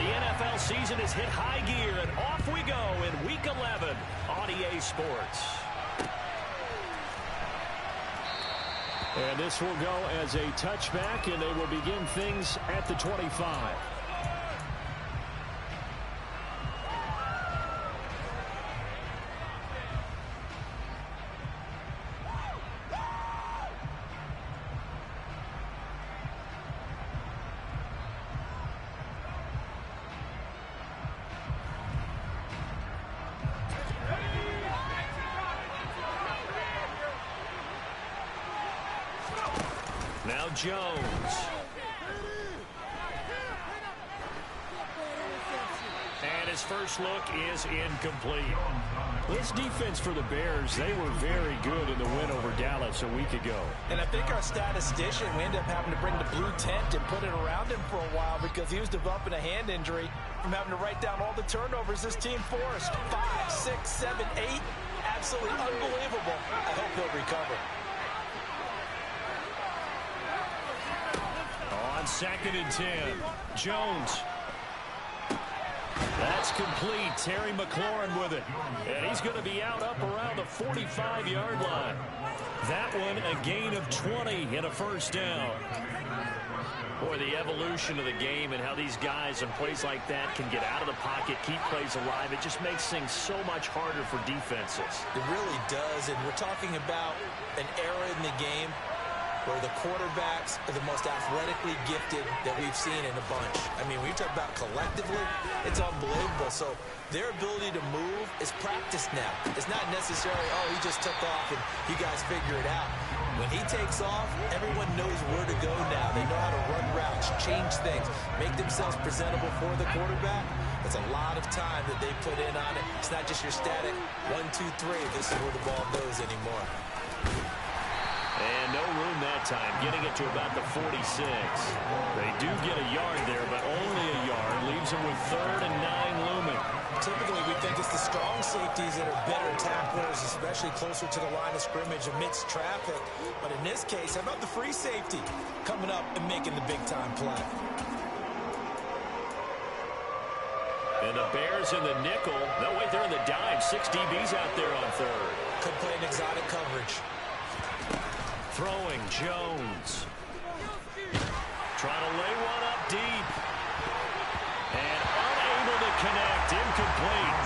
The NFL season has hit high gear, and off we go in Week 11 on EA Sports. And this will go as a touchback, and they will begin things at the 25. Now Jones. And his first look is incomplete. This defense for the Bears, they were very good in the win over Dallas a week ago. And I think our statistician, we ended up having to bring the blue tent and put it around him for a while because he was developing a hand injury from having to write down all the turnovers this team forced. 5, 6, 7, 8. Absolutely unbelievable. I hope he'll recover. On 2nd and 10, Jones. That's complete. Terry McLaurin with it. And he's going to be out up around the 45-yard line. That one a gain of 20 and a first down. Boy, the evolution of the game and how these guys in plays like that can get out of the pocket, keep plays alive, it just makes things so much harder for defenses. It really does, and we're talking about an era in the game where the quarterbacks are the most athletically gifted that we've seen in a bunch. I mean, when you talk about collectively, it's unbelievable. So their ability to move is practiced now. It's not necessarily, oh, he just took off and you guys figure it out. When he takes off, everyone knows where to go now. They know how to run routes, change things, make themselves presentable for the quarterback. It's a lot of time that they put in on it. It's not just your static 1, 2, 3. This is where the ball goes anymore. And no room that time, getting it to about the 46. They do get a yard there, but only a yard. Leaves them with 3rd and 9 looming. Typically, we think it's the strong safeties that are better tacklers, especially closer to the line of scrimmage amidst traffic. But in this case, how about the free safety coming up and making the big-time play? And the Bears in the nickel. No, wait, they're in the dime. 6 DBs out there on 3rd. Could play an exotic coverage. Throwing Jones. Trying to lay one up deep. And unable to connect. Incomplete.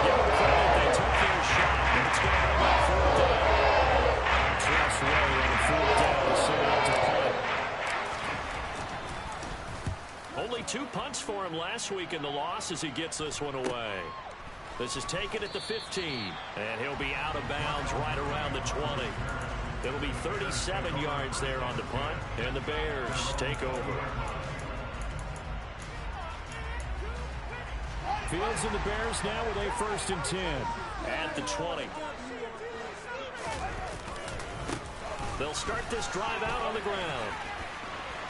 Give them credit. They took their shot. And it's going to bring up 4th down. Trust Way on the 4th down to send it out to play. Only 2 punts for him last week in the loss as he gets this one away. This is taken at the 15. And he'll be out of bounds right around the 20. It'll be 37 yards there on the punt, and the Bears take over. Fields and the Bears now with a 1st and 10 at the 20. They'll start this drive out on the ground.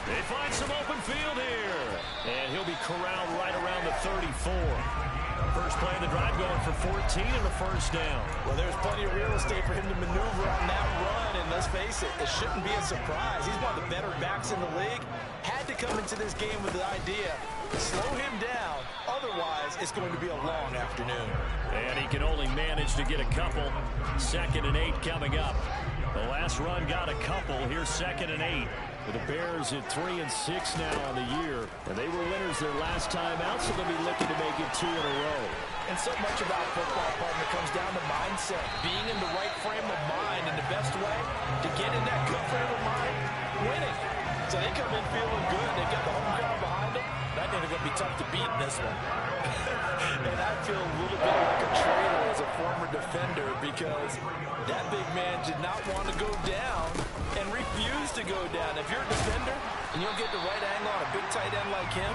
They find some open field here, and he'll be corralled right around the 34. First play of the drive going for 14 and a first down. Well, there's plenty of real estate for him to maneuver on that run, and let's face it, it shouldn't be a surprise. He's one of the better backs in the league. Had to come into this game with the idea, slow him down, otherwise it's going to be a long afternoon. And he can only manage to get a couple. 2nd and 8 coming up. The last run got a couple. Here's 2nd and 8. The Bears at 3 and 6 now on the year, and they were winners their last time out, so they'll be looking to make it 2 in a row. And so much about football, partner, comes down to mindset, being in the right frame of mind, and the best way to get in that good frame of mind, winning. So they come in feeling good. They've got the home crowd behind them. I think they're going to be tough to beat in this one. And I feel a little bit like a traitor as a former defender because that big man did not want to go down and refused to go down. If you're a defender and you'll get the right angle on a big tight end like him,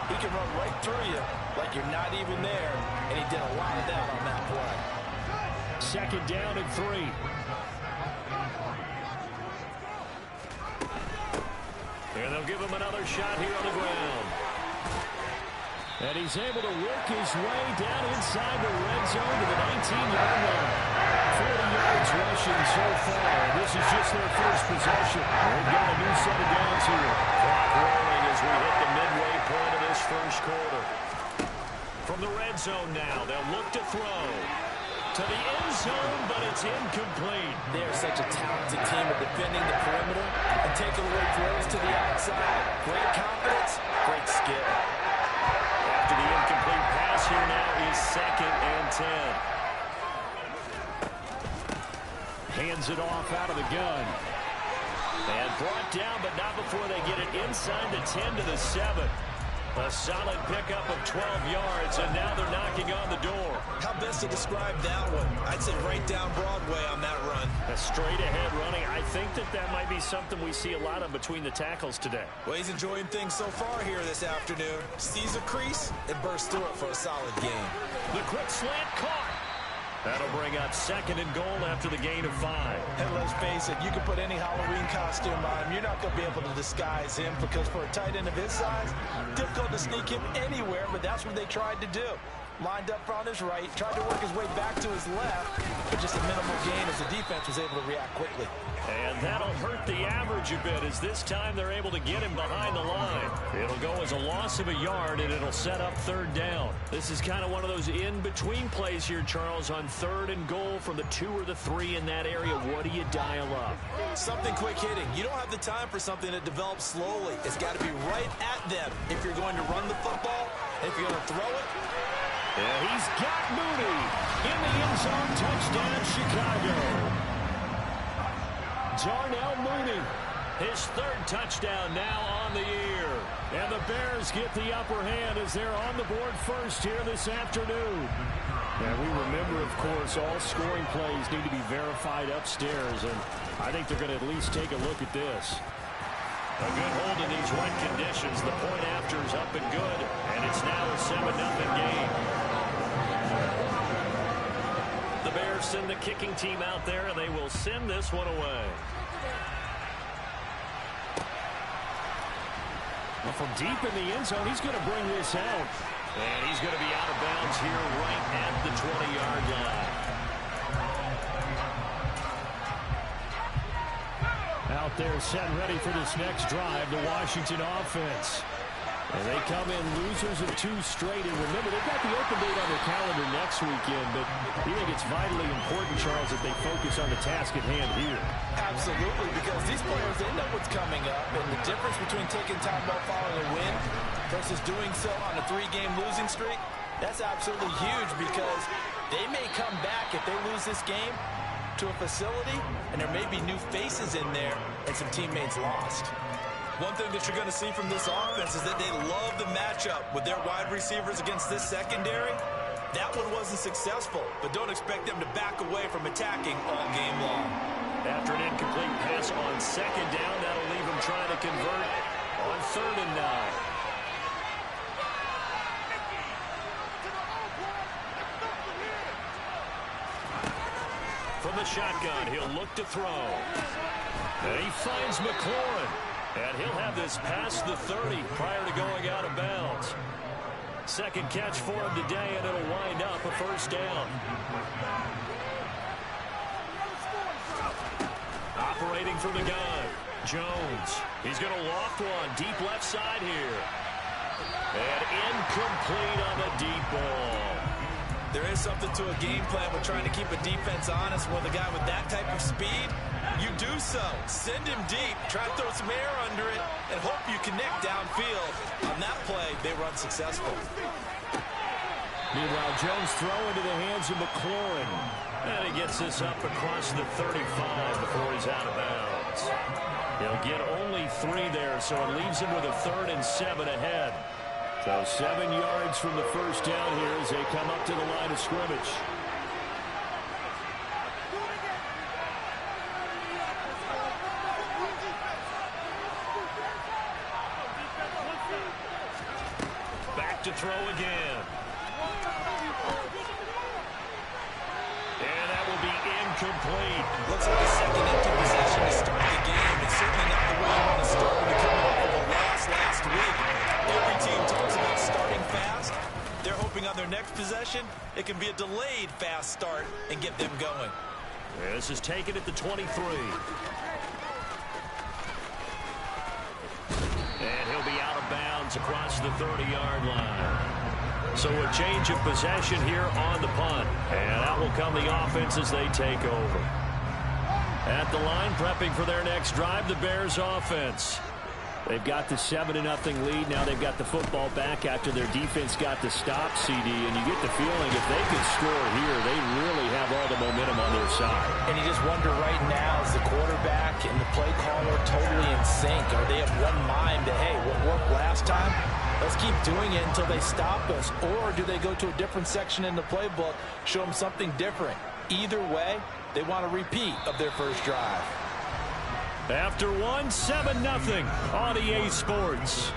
he can run right through you like you're not even there. And he did a lot of that on that play. 2nd down and 3. And they'll give him another shot here on the ground. And he's able to work his way down inside the red zone to the 19-yard line. 40 yards rushing so far. This is just their first possession. They've got a new set of downs here. Clock rolling as we hit the midway point of this first quarter. From the red zone now, they'll look to throw. To the end zone, but it's incomplete. They're such a talented team at defending the perimeter and taking away throws to the outside. Great confidence, great skill. After the incomplete pass, here now is 2nd and 10. Hands it off out of the gun. And brought down, but not before they get it inside the 10 to the 7. A solid pickup of 12 yards, and now they're knocking on the door. How best to describe that one? I'd say right down Broadway on that run. A straight-ahead running. I think that might be something we see a lot of between the tackles today. Well, he's enjoying things so far here this afternoon. Sees a crease and bursts through it for a solid game. The quick slant caught. That'll bring up 2nd and goal after the gain of 5. And let's face it, you can put any Halloween costume on him. You're not going to be able to disguise him because for a tight end of his size, difficult to sneak him anywhere, but that's what they tried to do. Lined up on his right, tried to work his way back to his left, but just a minimal gain as the defense was able to react quickly. And that'll hurt the average a bit as this time they're able to get him behind the line. It'll go as a loss of a yard, and it'll set up 3rd down. This is kind of one of those in-between plays here, Charles, on 3rd and goal from the 2 or the 3 in that area. What do you dial up? Something quick hitting. You don't have the time for something that develops slowly. It's got to be right at them if you're going to run the football. And if you're going to throw it, yeah, he's got Mooney in the end zone. Touchdown, Chicago. Darnell Mooney, his 3rd touchdown now on the year. And the Bears get the upper hand as they're on the board first here this afternoon. And we remember, of course, all scoring plays need to be verified upstairs. And I think they're going to at least take a look at this. A good hold in these wet conditions. The point after is up and good. And it's now a 7-0 game. The Bears send the kicking team out there, and they will send this one away. Well, from deep in the end zone, he's going to bring this out. And he's going to be out of bounds here right at the 20-yard line. Out there set ready for this next drive, the Washington offense. And they come in losers of 2 straight. And remember, they've got the open date on their calendar next weekend. But you think it's vitally important, Charles, that they focus on the task at hand here. Absolutely, because these players, they know what's coming up. And the difference between taking time off following a win versus doing so on a 3-game losing streak, that's absolutely huge because they may come back if they lose this game to a facility, and there may be new faces in there and some teammates lost. One thing that you're going to see from this offense is that they love the matchup with their wide receivers against this secondary. That one wasn't successful, but don't expect them to back away from attacking all game long. After an incomplete pass on 2nd down, that'll leave them trying to convert on 3rd and 9. From the shotgun, he'll look to throw. And he finds McLaurin. And he'll have this past the 30 prior to going out of bounds. 2nd catch for him today, and it'll wind up a 1st down. Operating from the gun, Jones. He's going to loft one deep left side here. And incomplete on the deep ball. there is something to a game plan with trying to keep a defense honest with a guy with that type of speed. You do so. Send him deep. Try to throw some air under it and hope you connect downfield. On that play, they run successful. Meanwhile, Jones throw into the hands of McLaurin. And he gets this up across the 35 before he's out of bounds. He'll get only 3 there, so it leaves him with a 3rd and 7 ahead. So 7 yards from the first down here as they come up to the line of scrimmage. Back to throw again. And that will be incomplete. Looks like a second empty possession to start the game. It's certainly not the way you want to start when you're coming off of a loss last week. Every team talks about starting fast. They're hoping on their next possession, it can be a delayed fast start and get them going. This is taken at the 23. And he'll be out of bounds across the 30-yard line. So a change of possession here on the punt. And out will come the offense as they take over. At the line, prepping for their next drive, the Bears offense. They've got the 7-0 lead. Now they've got the football back after their defense got the stop, CD. And you get the feeling if they can score here, they really have all the momentum on their side. And you just wonder right now, is the quarterback and the play caller totally in sync? Are they of one mind that, hey, what worked last time? Let's keep doing it until they stop us. Or do they go to a different section in the playbook, show them something different? Either way, they want a repeat of their first drive. After 7-0 on EA Sports.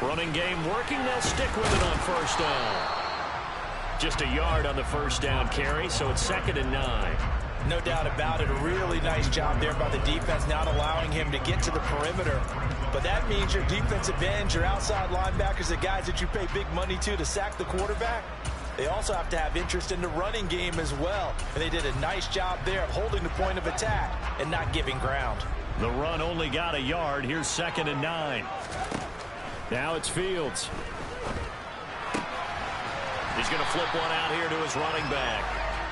Running game working. They'll stick with it on first down. Just a yard on the first down carry, so it's 2nd and 9. No doubt about it. A really nice job there by the defense, not allowing him to get to the perimeter. But that means your defensive ends, your outside linebackers, the guys that you pay big money to sack the quarterback, they also have to have interest in the running game as well. And they did a nice job there of holding the point of attack and not giving ground. The run only got a yard. Here's 2nd and 9. Now it's Fields. He's going to flip one out here to his running back.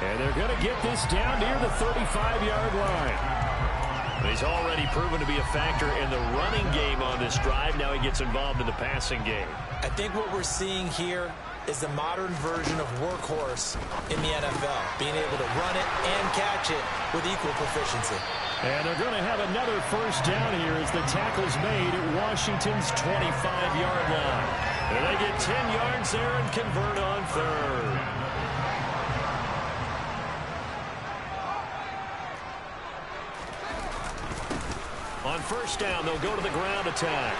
And they're going to get this down near the 35-yard line. He's already proven to be a factor in the running game on this drive. Now he gets involved in the passing game. I think what we're seeing here is the modern version of workhorse in the NFL, being able to run it and catch it with equal proficiency. And they're going to have another first down here as the tackle's made at Washington's 25-yard line. And they get 10 yards there and convert on third. On first down, they'll go to the ground attack.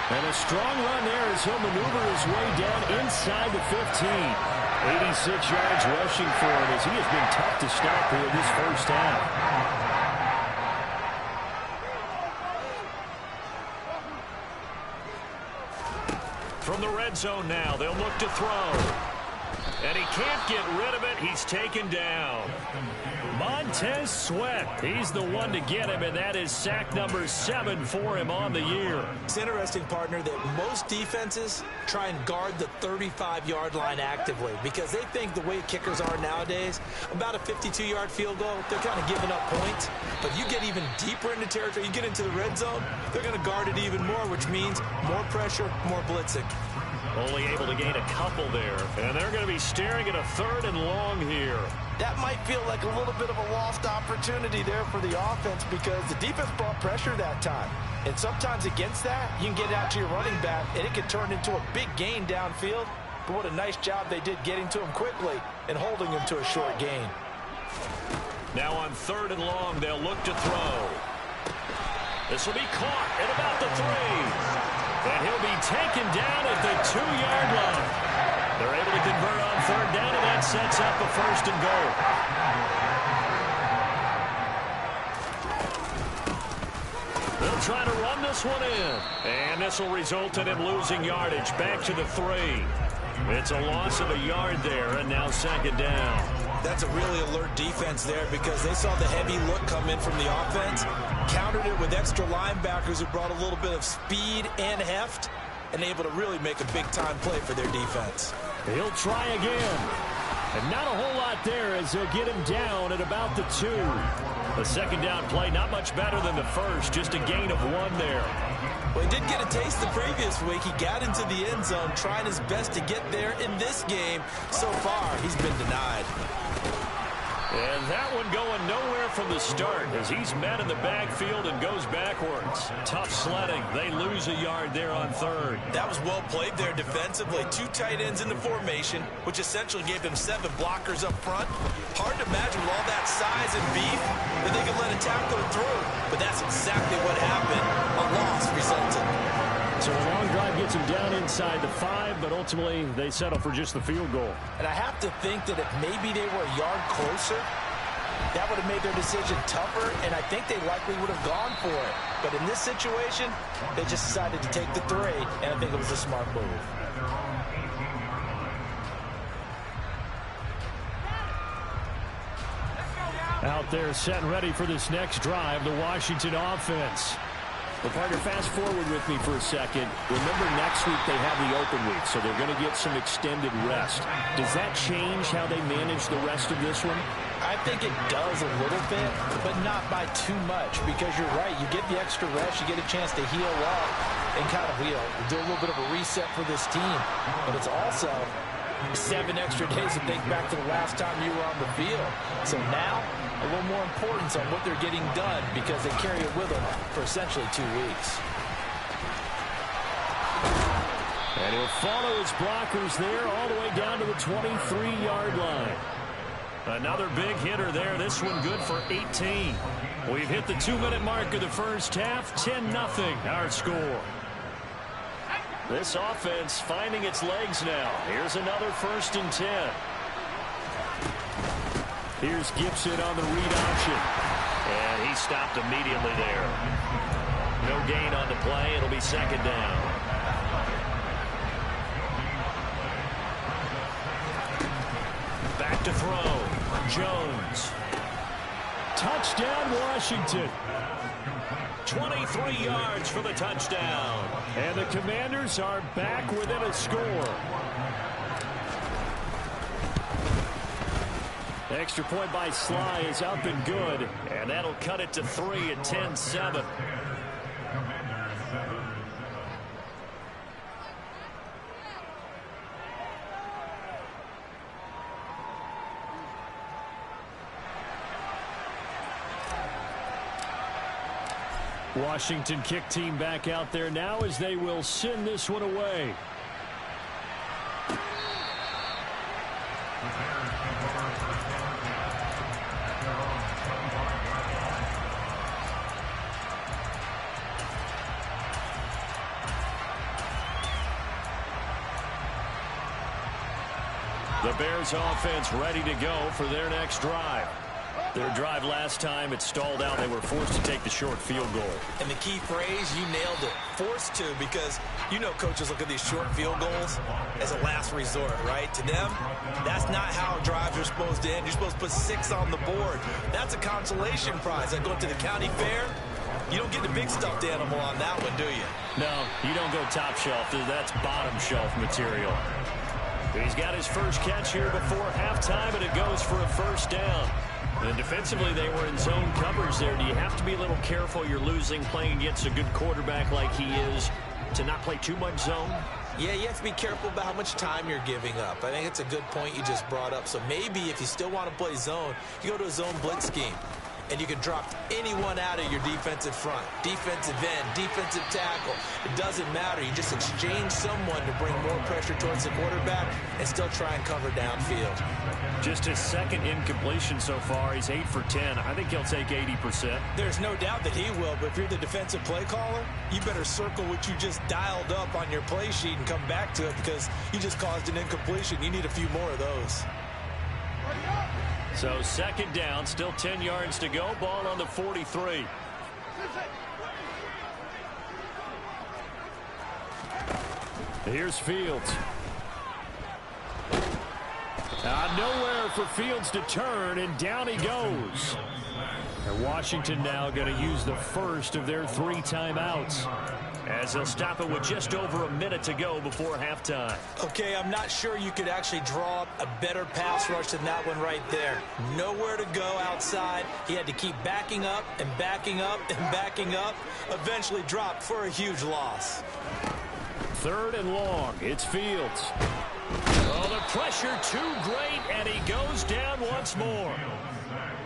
And a strong run there as he'll maneuver his way down inside the 15. 86 yards rushing for him as he has been tough to stop here this first half. From the red zone now, they'll look to throw. And he can't get rid of it. He's taken down. Montez Sweat, he's the one to get him, and that is sack number 7 for him on the year. It's interesting, partner, that most defenses try and guard the 35-yard line actively because they think the way kickers are nowadays, about a 52-yard field goal, they're kind of giving up points. But you get even deeper into territory, you get into the red zone, they're going to guard it even more, which means more pressure, more blitzing. Only able to gain a couple there, and they're going to be staring at a 3rd and long here. That might feel like a little bit of a lost opportunity there for the offense because the defense brought pressure that time. And sometimes against that, you can get out to your running back, and it can turn into a big gain downfield. But what a nice job they did getting to him quickly and holding him to a short gain. Now on 3rd and long, they'll look to throw. This will be caught at about the 3. And he'll be taken down at the 2-yard line. They're able to convert on 3rd down, and that sets up a 1st and goal. They'll try to run this one in. And this will result in him losing yardage back to the 3. It's a loss of a yard there, and now 2nd down. That's a really alert defense there because they saw the heavy look come in from the offense, countered it with extra linebackers who brought a little bit of speed and heft, and able to really make a big-time play for their defense. He'll try again. And not a whole lot there as he'll get him down at about the 2. The 2nd down play, not much better than the first, just a gain of 1 there. Well, he did get a taste the previous week. He got into the end zone, trying his best to get there in this game. So far, he's been denied. And that one going nowhere from the start as he's met in the backfield and goes backwards. Tough sledding. They lose a yard there on 3rd. That was well played there defensively. 2 tight ends in the formation, which essentially gave them 7 blockers up front. Hard to imagine with all that size and beef that they could let a tackler through. But that's exactly what happened. A loss resulted. So a long drive gets them down inside the 5, but ultimately they settle for just the field goal. And I have to think that if maybe they were a yard closer, that would have made their decision tougher, and I think they likely would have gone for it. But in this situation, they just decided to take the 3, and I think it was a smart move. Out there set and ready for this next drive, the Washington offense. Well, partner, fast forward with me for a second. Remember, next week they have the open week, so they're going to get some extended rest. Does that change how they manage the rest of this one? I think it does a little bit, but not by too much, because you're right. You get the extra rest, you get a chance to heal up and kind of, do a little bit of a reset for this team. But it's also 7 extra days to think back to the last time you were on the field. So now, a little more importance on what they're getting done because they carry it with them for essentially 2 weeks. And he'll follow his blockers there all the way down to the 23-yard line. Another big hitter there. This one good for 18. We've hit the 2-minute mark of the first half. 10-0 our score. This offense finding its legs now. Here's another 1st and 10. Here's Gibson on the read option. And he stopped immediately there. No gain on the play. It'll be 2nd down. Back to throw. Jones. Touchdown, Washington. 23 yards for the touchdown. And the Commanders are back within a score. Extra point by Sly is up and good. And that'll cut it to 3 at 10-7. Washington kick team back out there now as they will send this one away. The Bears offense ready to go for their next drive. Their drive last time, it stalled out. They were forced to take the short field goal. And the key phrase, you nailed it. Forced to, because coaches look at these short field goals as a last resort, right? To them, that's not how drives are supposed to end. You're supposed to put 6 on the board. That's a consolation prize. Like going to the county fair, you don't get the big stuffed animal on that one, do you? No, you don't go top shelf. That's bottom shelf material. He's got his first catch here before halftime, and it goes for a 1st down. And defensively, they were in zone coverage there. Do you have to be a little careful? You're losing, playing against a good quarterback like he is, to not play too much zone? Yeah, you have to be careful about how much time you're giving up. I think it's a good point you just brought up. So maybe if you still want to play zone, you go to a zone blitz scheme. And you can drop anyone out of your defensive front. Defensive end, defensive tackle. It doesn't matter. You just exchange someone to bring more pressure towards the quarterback and still try and cover downfield. Just his 2nd incompletion so far. He's 8 for 10. I think he'll take 80%. There's no doubt that he will, but if you're the defensive play caller, you better circle what you just dialed up on your play sheet and come back to it because you just caused an incompletion. You need a few more of those. So 2nd down, still 10 yards to go. Ball on the 43. Here's Fields. Nowhere for Fields to turn, and down he goes. And Washington now going to use the first of their 3 timeouts, as they'll stop it with just over a minute to go before halftime. Okay, I'm not sure you could actually draw up a better pass rush than that one right there. Nowhere to go outside. He had to keep backing up and backing up and backing up. Eventually dropped for a huge loss. 3rd and long. It's Fields. Oh, the pressure too great, and he goes down once more.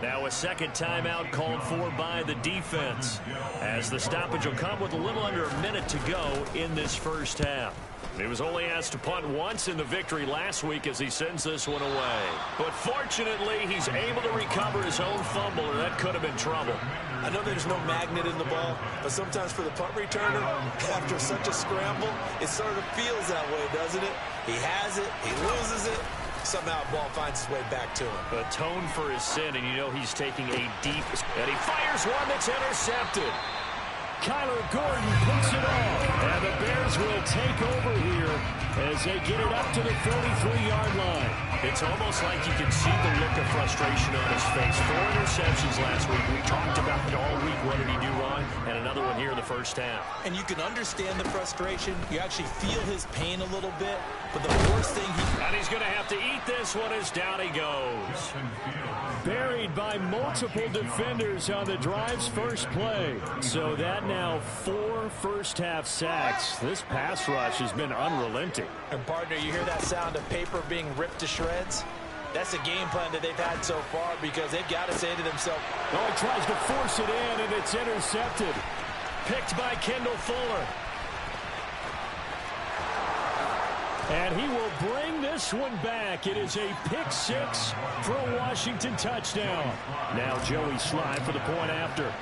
Now a 2nd timeout called for by the defense, as the stoppage will come with a little under a minute to go in this first half. He was only asked to punt once in the victory last week as he sends this one away. But fortunately, he's able to recover his own fumble, or that could have been trouble. I know there's no magnet in the ball, but sometimes for the punt returner, after such a scramble, it sort of feels that way, doesn't it? He has it, he loses it, somehow the ball finds its way back to him. Atone for his sin, and you know he's taking a deep, and he fires one that's intercepted. Kyler Gordon picks it off, and the Bears will take over here as they get it up to the 43-yard line. It's almost like you can see the look of frustration on his face. 4 interceptions last week. We talked about it all week. What did he do wrong? And another one here in the first half. And you can understand the frustration. You actually feel his pain a little bit. But the worst thing And he's going to have to eat this one as down he goes. Buried by multiple defenders on the drive's first play. So that now 4 first-half sacks. This pass rush has been unrelenting. And partner, you hear that sound of paper being ripped to shreds? That's the game plan that they've had so far because they've got to say to themselves, oh, he tries to force it in, and it's intercepted. Picked by Kendall Fuller. And he will bring this one back. It is a pick-6 for a Washington touchdown. Now Joey Slye for the point after.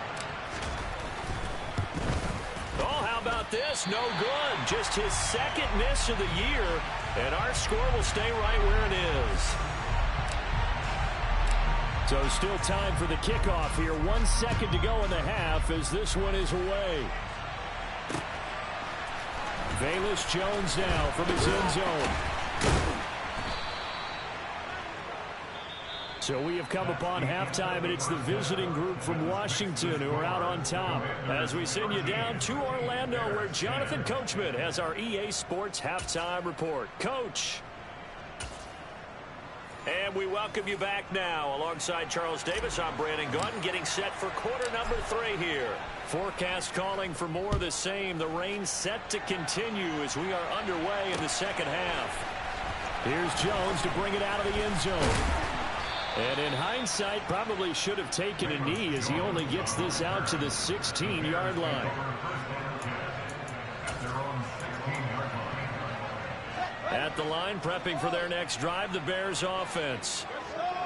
Oh, how about this? No good. Just his second miss of the year. And our score will stay right where it is. So still time for the kickoff here. 1 second to go in the half as this one is away. Velus Jones now from his end zone. So we have come upon halftime, and it's the visiting group from Washington who are out on top. As we send you down to Orlando, where Jonathan Coachman has our EA Sports halftime report. Coach. And we welcome you back now. Alongside Charles Davis, I'm Brandon Gunn, getting set for quarter number 3 here. Forecast calling for more of the same. The rain set to continue as we are underway in the second half. Here's Jones to bring it out of the end zone. And in hindsight, probably should have taken a knee as he only gets this out to the 16-yard line. At the line, prepping for their next drive, the Bears offense.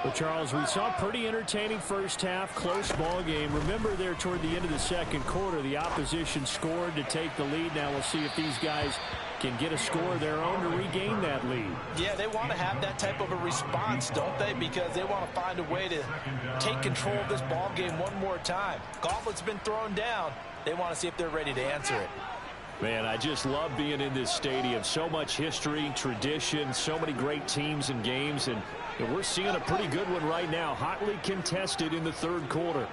Well, Charles, we saw a pretty entertaining first half, close ball game. Remember there toward the end of the second quarter, the opposition scored to take the lead. Now we'll see if these guys can get a score of their own to regain that lead. Yeah, they want to have that type of a response, don't they? Because they want to find a way to take control of this ball game one more time. Gauntlet's been thrown down. They want to see if they're ready to answer it. Man, I just love being in this stadium. So much history, tradition, so many great teams and games, and we're seeing a pretty good one right now, hotly contested in the third quarter.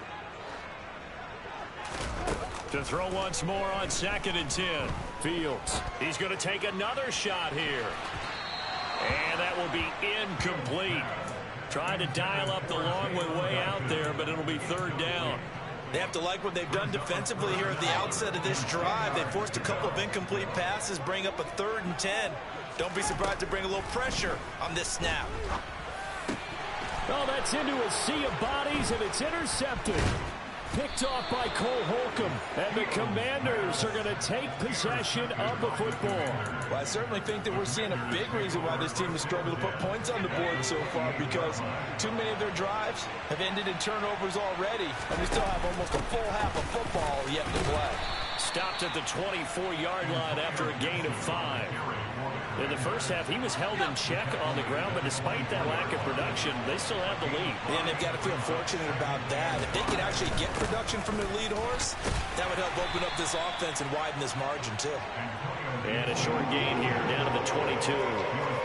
To throw once more on 2nd and 10. Fields. He's going to take another shot here. And that will be incomplete. Trying to dial up the long way out there, but it'll be 3rd down. They have to like what they've done defensively here at the outset of this drive. They forced a couple of incomplete passes, bring up a 3rd and 10. Don't be surprised to bring a little pressure on this snap. Oh, that's into a sea of bodies, and it's intercepted. Picked off by Cole Holcomb, and the Commanders are going to take possession of the football. Well, I certainly think that we're seeing a big reason why this team has struggled to put points on the board so far, because too many of their drives have ended in turnovers already, and we still have almost a full half of football yet to play. Stopped at the 24-yard line after a gain of 5. In the first half, he was held in check on the ground, but despite that lack of production, they still have the lead. And they've got to feel fortunate about that. If they can actually get production from their lead horse, that would help open up this offense and widen this margin, too. And a short gain here, down to the 22.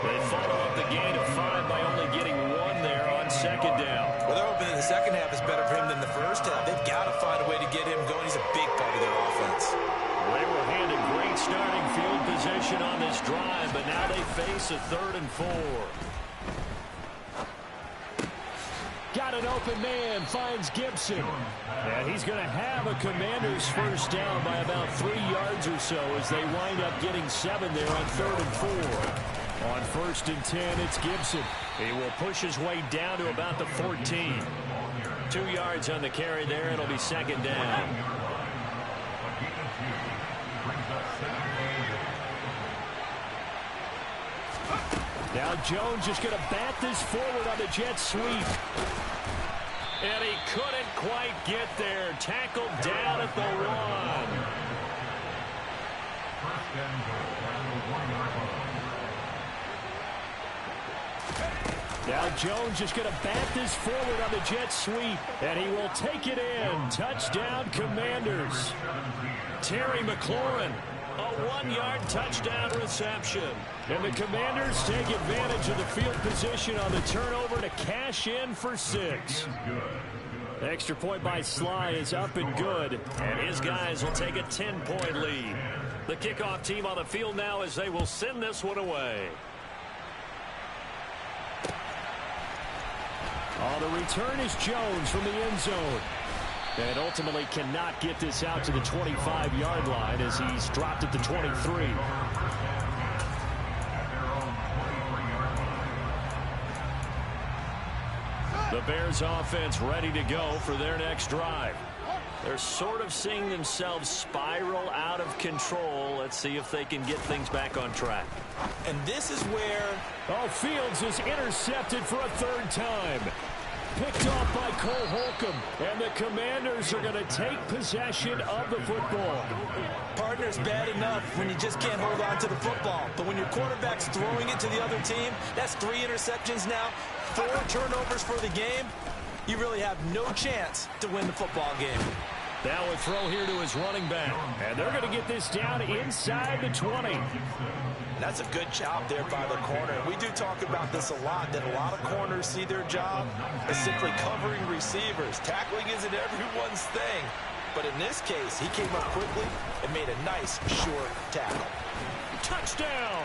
They follow up the gain of 5 by only getting 1 there on 2nd down. Well, they're hoping that the second half is better for him than the first half. They've got to find a way to get him going. He's a big part of their offense. They were handed great starting field position on this drive, but now they face a 3rd and 4. Got an open man, finds Gibson. And he's going to have a Commanders first down by about 3 yards or so as they wind up getting 7 there on 3rd and 4. On 1st and 10, it's Gibson. He will push his way down to about the 14. 2 yards on the carry there. It'll be 2nd down. Now Jones just going to bat this forward on the jet sweep. And he couldn't quite get there. Tackled down at the 1. Now Jones just going to bat this forward on the jet sweep, and he will take it in. Touchdown, Commanders. Terry McLaurin, a 1-yard touchdown reception. And the Commanders take advantage of the field position on the turnover to cash in for 6. Extra point by Sly is up and good, and his guys will take a 10-point lead. The kickoff team on the field now as they will send this one away. The return is Jones from the end zone. And ultimately cannot get this out to the 25-yard line as he's dropped at the 23. The Bears offense ready to go for their next drive. They're sort of seeing themselves spiral out of control. Let's see if they can get things back on track. And this is where... Fields is intercepted for a 3rd time. Picked off by Cole Holcomb, and the Commanders are going to take possession of the football. Partner's bad enough when you just can't hold on to the football. But when your quarterback's throwing it to the other team, that's 3 interceptions now, 4 turnovers for the game. You really have no chance to win the football game. Now a throw here to his running back. And they're going to get this down inside the 20. That's a good job there by the corner. We do talk about this a lot, that a lot of corners see their job as simply covering receivers. Tackling isn't everyone's thing. But in this case, he came up quickly and made a nice, short tackle. Touchdown!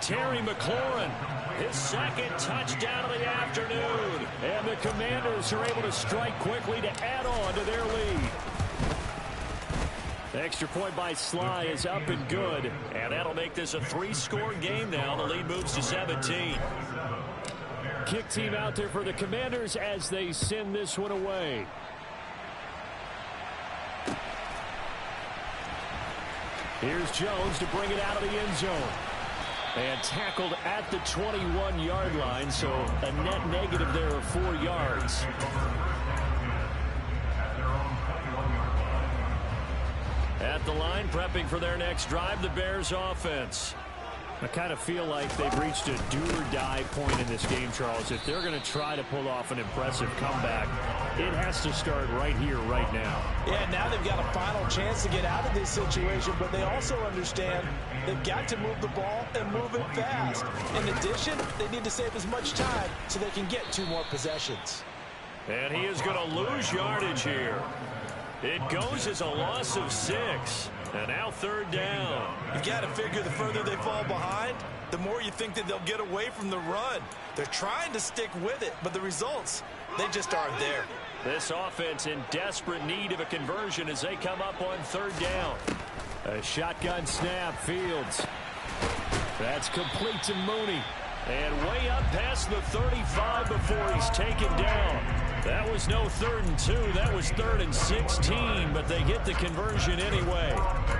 Terry McLaurin, his 2nd touchdown of the afternoon. And the Commanders are able to strike quickly to add on to their lead. Extra point by Sly is up and good. And that'll make this a 3-score game now. The lead moves to 17. Kick team out there for the Commanders as they send this one away. Here's Jones to bring it out of the end zone. And tackled at the 21-yard line, so a net negative there of 4 yards. At the line, prepping for their next drive, the Bears offense. I kind of feel like they've reached a do-or-die point in this game, Charles. If they're going to try to pull off an impressive comeback, it has to start right here, right now. Yeah, now they've got a final chance to get out of this situation, but they also understand they've got to move the ball and move it fast. In addition, they need to save as much time so they can get 2 more possessions. And he is going to lose yardage here. It goes as a loss of 6. And now 3rd down. You've got to figure the further they fall behind, the more you think that they'll get away from the run. They're trying to stick with it, but the results, they just aren't there. This offense in desperate need of a conversion as they come up on 3rd down. A shotgun snap, Fields. That's complete to Mooney. And way up past the 35 before he's taken down. That was no 3rd and 2. That was 3rd and 16, but they get the conversion anyway.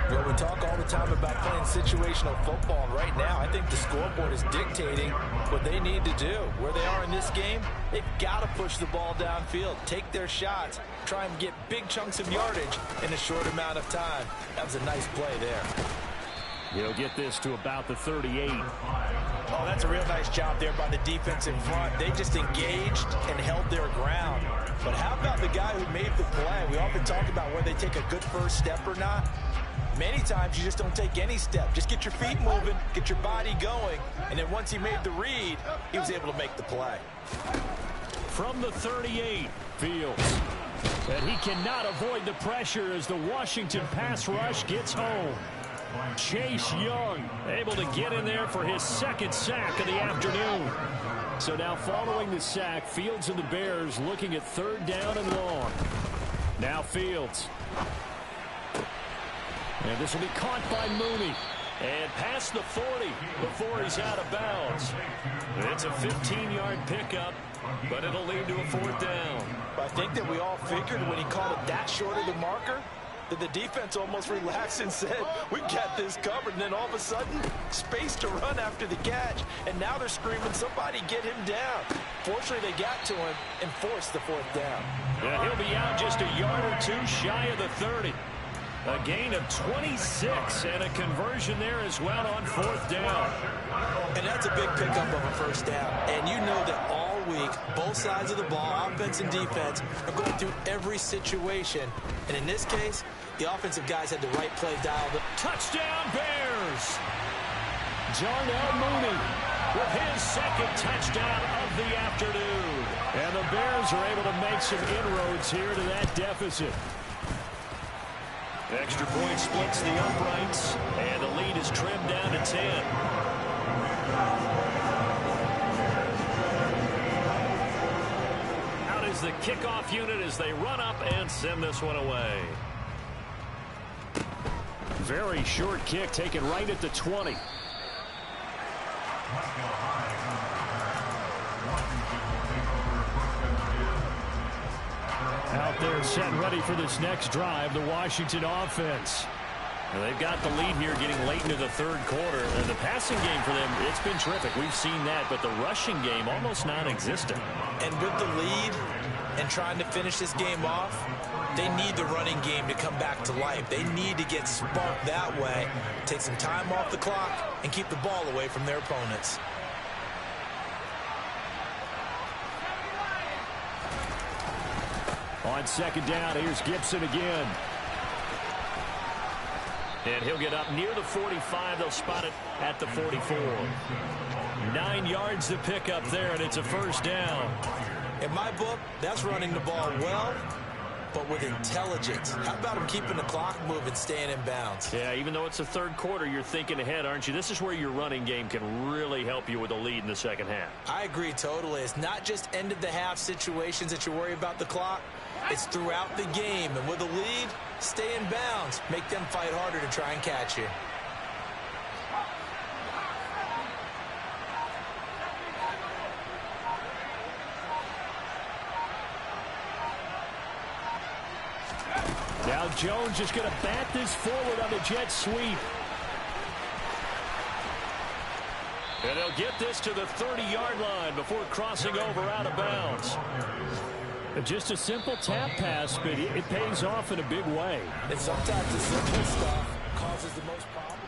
Well, we talk all the time about playing situational football, and right now I think the scoreboard is dictating what they need to do. Where they are in this game, they've got to push the ball downfield, take their shots, try and get big chunks of yardage in a short amount of time. That was a nice play there. He'll get this to about the 38. Oh, that's a real nice job there by the defense in front. They just engaged and held their ground. But how about the guy who made the play? We often talk about whether they take a good first step or not. Many times you just don't take any step. Just get your feet moving, get your body going, and then once he made the read, he was able to make the play. From the 38, Fields. And he cannot avoid the pressure as the Washington pass rush gets home. Chase Young able to get in there for his 2nd sack of the afternoon. So now following the sack, Fields and the Bears looking at 3rd down and long. Now Fields. And this will be caught by Mooney. And past the 40 before he's out of bounds. It's a 15-yard pickup, but it'll lead to a 4th down. I think that we all figured when he called it that short of the marker, that the defense almost relaxed and said, we've got this covered. And then all of a sudden, space to run after the catch. And now they're screaming, somebody get him down. Fortunately, they got to him and forced the fourth down. Yeah, he'll be out just a yard or two shy of the 30. A gain of 26 and a conversion there as well on fourth down. And that's a big pickup of a first down. And you know that all week, both sides of the ball, offense and defense, are going through every situation. And in this case, the offensive guys had the right play dialed up. Touchdown Bears! Darnell Mooney with his second touchdown of the afternoon. And the Bears are able to make some inroads here to that deficit. Extra point splits the uprights, and the lead is trimmed down to 10. Out is the kickoff unit as they run up and send this one away. Very short kick taken right at the 20. Out there set and ready for this next drive, the Washington offense. Well, they've got the lead here getting late into the third quarter. And the passing game for them, it's been terrific. We've seen that, but the rushing game almost non-existent. And with the lead and trying to finish this game off, they need the running game to come back to life. They need to get sparked that way, take some time off the clock, and keep the ball away from their opponents. On second down, here's Gibson again. And he'll get up near the 45. They'll spot it at the 44. 9 yards to pick up there, and it's a first down. In my book, that's running the ball well, but with intelligence. How about him keeping the clock moving, staying in bounds? Yeah, even though it's the third quarter, you're thinking ahead, aren't you? This is where your running game can really help you with a lead in the second half. I agree totally. It's not just end-of-the-half situations that you worry about the clock. It's throughout the game. And with a lead, stay in bounds. Make them fight harder to try and catch you. Now Jones just going to bat this forward on the jet sweep. And they'll get this to the 30-yard line before crossing over out of bounds. Just a simple tap pass, but it pays off in a big way. And sometimes the simple stuff causes the most problems.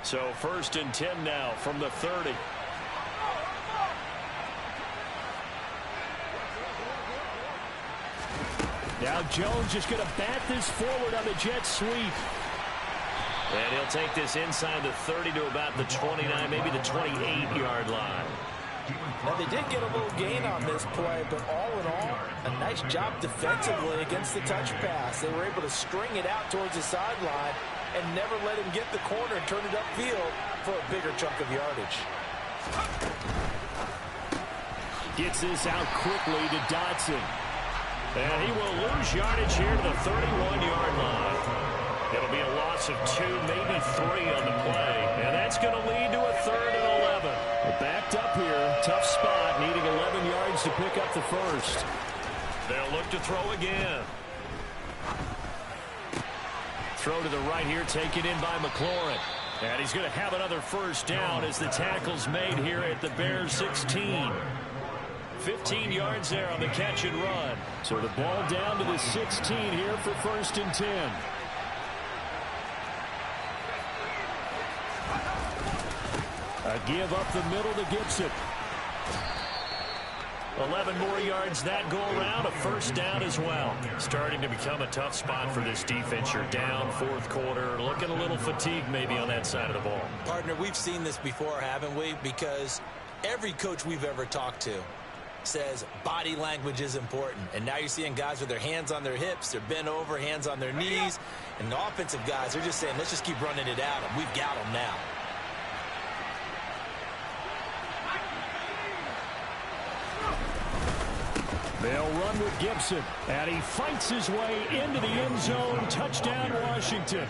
So first and 10 now from the 30. Now Jones just going to bat this forward on the jet sweep. And he'll take this inside the 30 to about the 29, maybe the 28-yard line. Now, they did get a little gain on this play, but all in all, a nice job defensively against the touch pass. They were able to string it out towards the sideline and never let him get the corner and turn it upfield for a bigger chunk of yardage. Gets this out quickly to Dotson. And he will lose yardage here to the 31-yard line. It'll be a loss of 2, maybe 3 on the play. And that's going to lead to a 3rd and 11. We're backed up here. Tough spot, needing 11 yards to pick up the first. They'll look to throw again. Throw to the right here, taken in by McLaurin. And he's going to have another first down as the tackle's made here at the Bears 16. 15 yards there on the catch and run. So the ball down to the 16 here for first and 10. A give up the middle to Gibson. 11 more yards that go around, a first down as well. Starting to become a tough spot for this defense. You're down fourth quarter, looking a little fatigued maybe on that side of the ball. Partner, we've seen this before, haven't we? Because every coach we've ever talked to says body language is important. And now you're seeing guys with their hands on their hips, they're bent over, hands on their knees. And the offensive guys, they're just saying, let's just keep running it at them. We've got them now. They'll run with Gibson, and he fights his way into the end zone. Touchdown, Washington.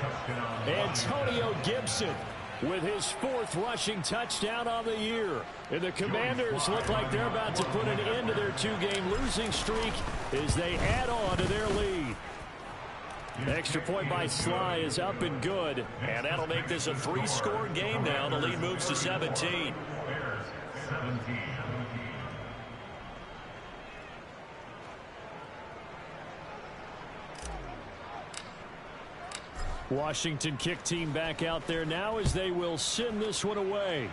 Antonio Gibson with his 4th rushing touchdown on the year. And the Commanders look like they're about to put an end to their 2-game losing streak as they add on to their lead. Extra point by Sly is up and good, and that'll make this a 3-score game now. The lead moves to 17. Washington kick team back out there now as they will send this one away.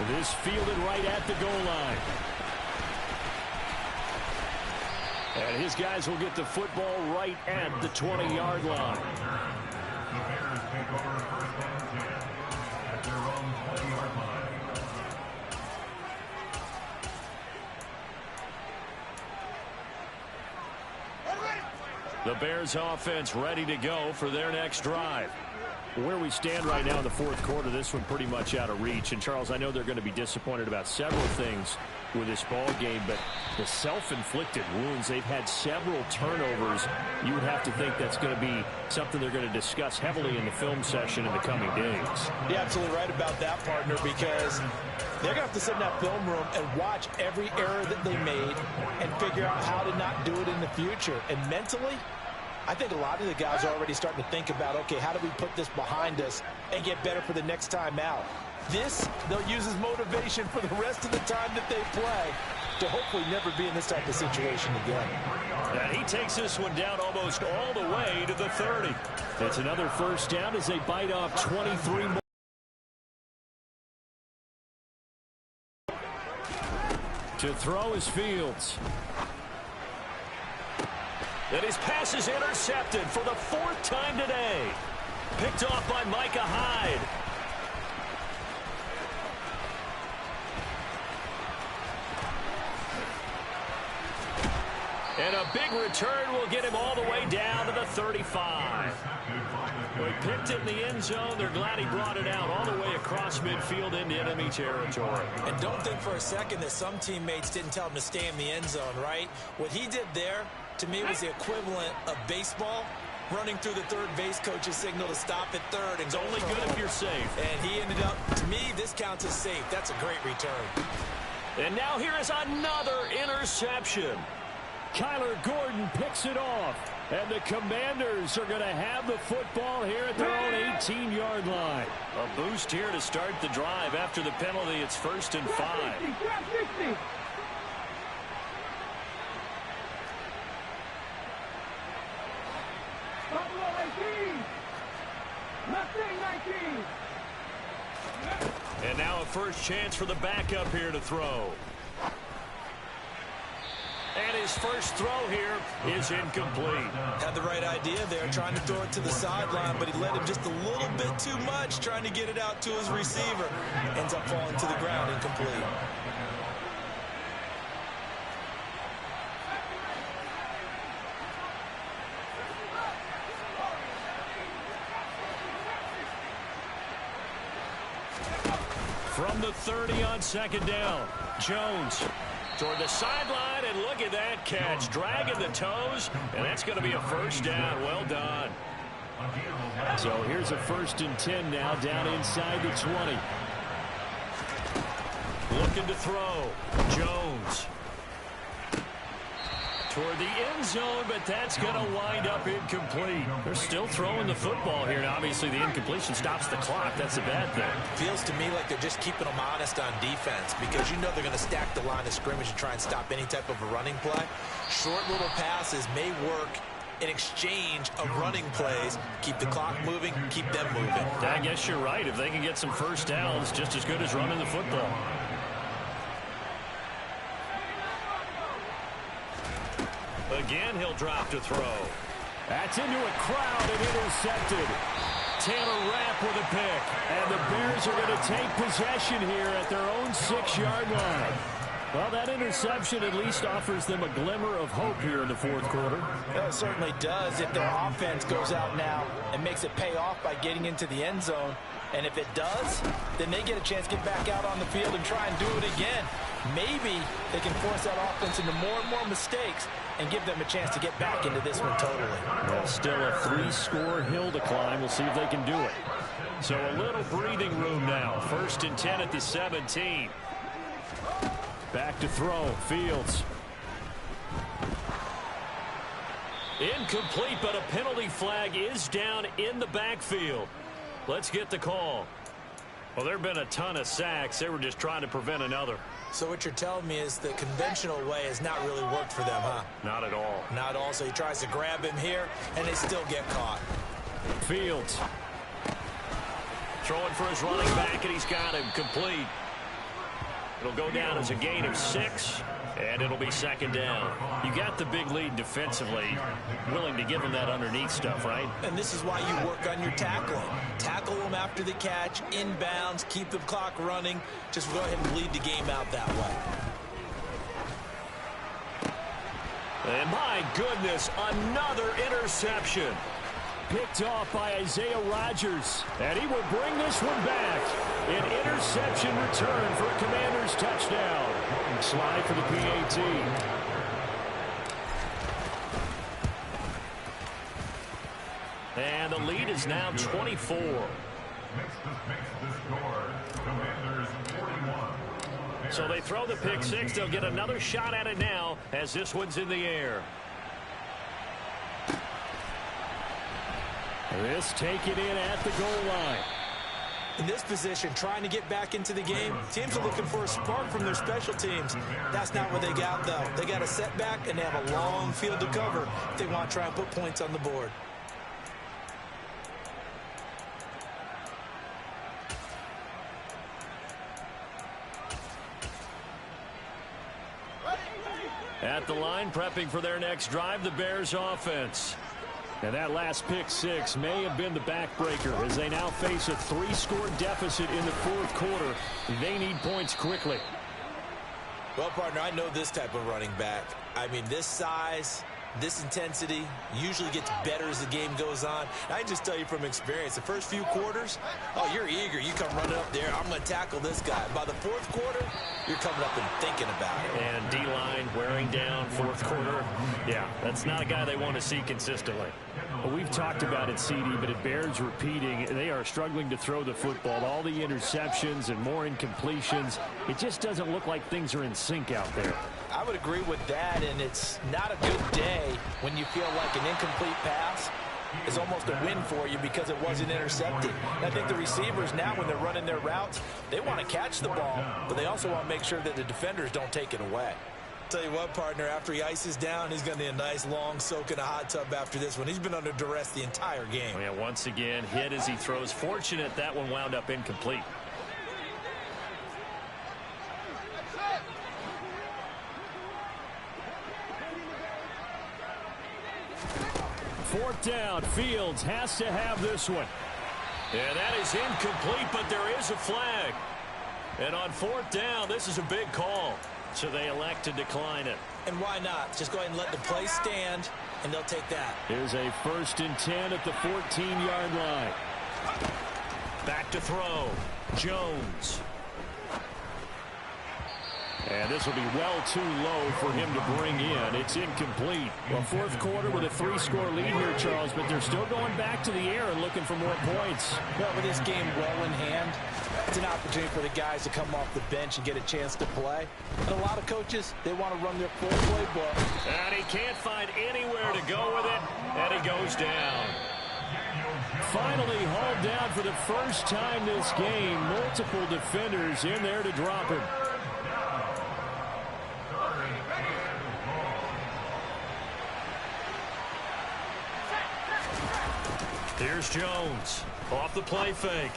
This fielded right at the goal line. And his guys will get the football right at the 20-yard line. The Bears take over first and 10 at their own 20-yard line. The Bears offense ready to go for their next drive. Where we stand right now in the 4th quarter, this one pretty much out of reach. And, Charles, I know they're going to be disappointed about several things with this ball game, but the self-inflicted wounds, they've had several turnovers. You would have to think that's going to be something they're going to discuss heavily in the film session in the coming days. You're absolutely right about that, partner, because they're going to have to sit in that film room and watch every error that they made and figure out how to not do it in the future. And mentally, I think a lot of the guys are already starting to think about, okay, how do we put this behind us and get better for the next time out? This, they'll use as motivation for the rest of the time that they play to hopefully never be in this type of situation again. And he takes this one down almost all the way to the 30. It's another first down as they bite off 23 more. To throw is Fields. And his pass is intercepted for the 4th time today. Picked off by Micah Hyde. And a big return will get him all the way down to the 35. Well, he picked it in the end zone. They're glad he brought it out all the way across midfield into enemy territory. And don't think for a second that some teammates didn't tell him to stay in the end zone, right? What he did there, to me, was the equivalent of baseball running through the third base coach's signal to stop at third. And it's only good if you're safe. And he ended up, to me, this counts as safe. That's a great return. And now here is another interception. Kyler Gordon picks it off. And the Commanders are going to have the football here at their own 18-yard line. A boost here to start the drive. After the penalty, it's 1st and 5. And now a first chance for the backup here to throw. And his first throw here is incomplete. Had the right idea there, trying to throw it to the sideline, but he led him just a little bit too much, trying to get it out to his receiver. Ends up falling to the ground, incomplete. From the 30 on 2nd down, Jones toward the sideline, and look at that catch. Dragging the toes, and that's going to be a first down. Well done. So here's a 1st and 10 now, down inside the 20. Looking to throw. Jones toward the end zone, but that's going to wind up incomplete. They're still throwing the football here, and obviously the incompletion stops the clock. That's a bad thing. Feels to me like they're just keeping them honest on defense, because you know they're going to stack the line of scrimmage and try and stop any type of a running play. Short little passes may work in exchange of running plays. Keep the clock moving, keep them moving. I guess you're right. If they can get some first downs, just as good as running the football. Again, he'll drop to throw. That's into a crowd and intercepted. Taylor Rapp with a pick. And the Bears are going to take possession here at their own 6-yard line. Well, that interception at least offers them a glimmer of hope here in the 4th quarter. It certainly does if their offense goes out now and makes it pay off by getting into the end zone. And if it does, then they get a chance to get back out on the field and try and do it again. maybe they can force that offense into more and more mistakes and give them a chance to get back into this one totally. Well, still a 3-score hill to climb. We'll see if they can do it. So a little breathing room now. 1st and 10 at the 17. Back to throw. Fields. Incomplete, but a penalty flag is down in the backfield. Let's get the call. Well, there have been a ton of sacks. They were just trying to prevent another. So what you're telling me is the conventional way has not really worked for them, huh? Not at all. Not at all. So he tries to grab him here, and they still get caught. Fields. Throwing for his running back, and he's got him complete. It'll go down as a gain of 6, and it'll be 2nd down. You got the big lead defensively, willing to give him that underneath stuff, right? And this is why you work on your tackling. Tackle them after the catch, inbounds, keep the clock running. Just go ahead and bleed the game out that way. And my goodness, another interception. Picked off by Isaiah Rodgers. And he will bring this one back. An interception return for a Commanders touchdown. Slide for the PAT. And the lead is now 24. So they throw the pick 6. They'll get another shot at it now as this one's in the air. This taken in at the goal line. In this position, trying to get back into the game, teams are looking for a spark from their special teams. That's not what they got, though. They got a setback, and they have a long field to cover if they want to try and put points on the board. At the line, prepping for their next drive, the Bears offense. And that last pick 6 may have been the backbreaker as they now face a 3-score deficit in the 4th quarter. They need points quickly. Well, partner, I know this type of running back. I mean, this size, this intensity usually gets better as the game goes on. And I can just tell you from experience, the first few quarters, oh, you're eager. You come running up there, I'm going to tackle this guy. By the 4th quarter, you're coming up and thinking about it. And D-line wearing down 4th quarter. Yeah, that's not a guy they want to see consistently. Well, we've talked about it, CD, but it bears repeating. They are struggling to throw the football. All the interceptions and more incompletions. It just doesn't look like things are in sync out there. I would agree with that, and it's not a good day when you feel like an incomplete pass is almost a win for you because it wasn't intercepted. And I think the receivers now, when they're running their routes, they want to catch the ball, but they also want to make sure that the defenders don't take it away. Tell you what, partner, after he ices down, he's going to need a nice long soak in a hot tub after this one. He's been under duress the entire game. Yeah, once again, hit as he throws. Fortunate that one wound up incomplete. Fourth down, Fields has to have this one. And that is incomplete, but there is a flag. And on 4th down, this is a big call. So they elect to decline it. And why not? Just go ahead and let the play stand, and they'll take that. Here's a 1st and 10 at the 14-yard line. Back to throw. Jones. And this will be well too low for him to bring in. It's incomplete. Well, 4th quarter with a 3-score lead here, Charles, but they're still going back to the air and looking for more points. Well, with this game well in hand, it's an opportunity for the guys to come off the bench and get a chance to play. And a lot of coaches, they want to run their full playbook. And he can't find anywhere to go with it, and he goes down. Finally hauled down for the first time this game. Multiple defenders in there to drop him. Here's Jones off the play fake.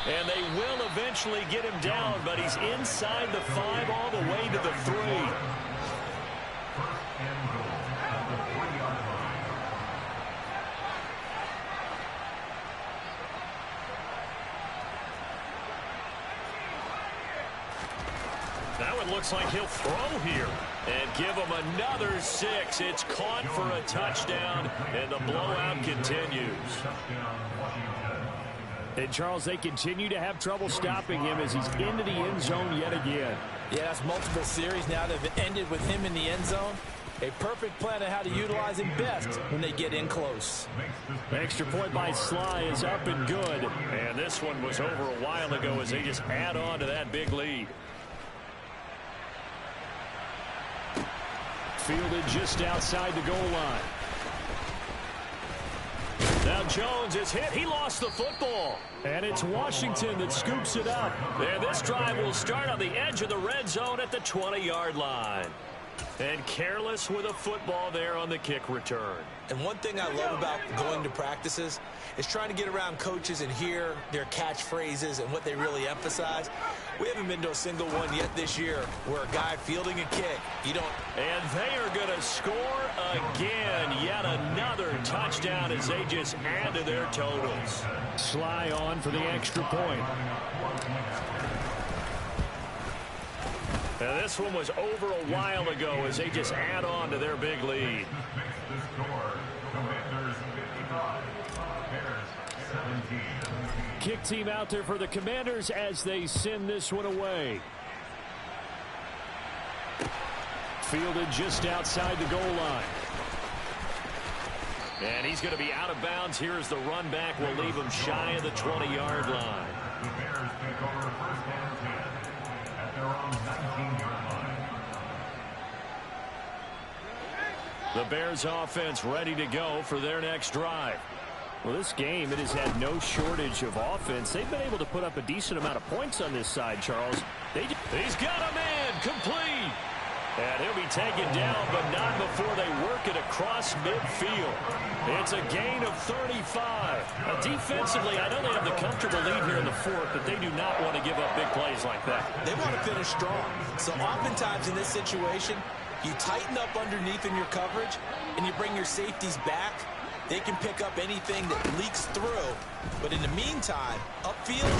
And they will eventually get him down, but he's inside the 5 all the way to the 3. That one looks like he'll throw here and give him another 6. It's caught for a touchdown, and the blowout continues. And, Charles, they continue to have trouble stopping him as he's into the end zone yet again. Yeah, that's multiple series now that have ended with him in the end zone. A perfect plan on how to utilize him best when they get in close. Extra point by Sly is up and good. And this one was over a while ago as they just add on to that big lead. Fielded just outside the goal line. Now Jones is hit. He lost the football. And it's Washington that scoops it up. And this drive will start on the edge of the red zone at the 20-yard line. And careless with a football there on the kick return. And one thing I love about going to practices is trying to get around coaches and hear their catchphrases and what they really emphasize. We haven't been to a single one yet this year where a guy fielding a kick, you don't. And they are going to score again. Yet another touchdown as they just add to their totals. Sly on for the extra point. Now this one was over a while ago as they just add on to their big lead. Kick team out there for the Commanders as they send this one away. Fielded just outside the goal line. And he's going to be out of bounds. Here's the run back. Will leave him shy of the 20-yard line. The Bears take over first and 10 at their own 19-yard line. The Bears offense ready to go for their next drive. Well, this game, it has had no shortage of offense. They've been able to put up a decent amount of points on this side, Charles. He's got a man complete. And he'll be taken down, but not before they work it across midfield. It's a gain of 35. Defensively, I know they have the comfortable lead here in the fourth, but they do not want to give up big plays like that. They want to finish strong. So oftentimes in this situation, you tighten up underneath in your coverage, and you bring your safeties back. They can pick up anything that leaks through. But in the meantime, upfield,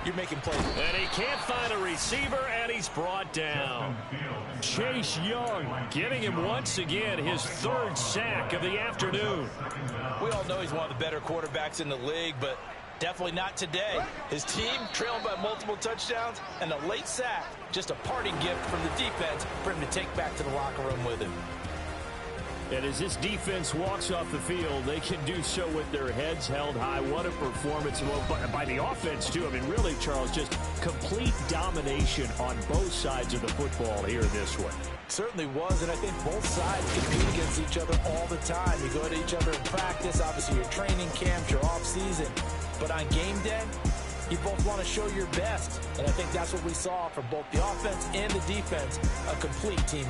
you're making plays. And he can't find a receiver, and he's brought down. Chase Young getting him once again his third sack of the afternoon. We all know he's one of the better quarterbacks in the league, but definitely not today. His team trailing by multiple touchdowns and a late sack. Just a parting gift from the defense for him to take back to the locker room with him. And as this defense walks off the field, they can do so with their heads held high. What a performance by the offense, too. I mean, really, Charles, just complete domination on both sides of the football here in this one. Certainly was, and I think both sides compete against each other all the time. You go to each other in practice, obviously your training camps, your off-season. But on game day, you both want to show your best. And I think that's what we saw from both the offense and the defense, a complete team.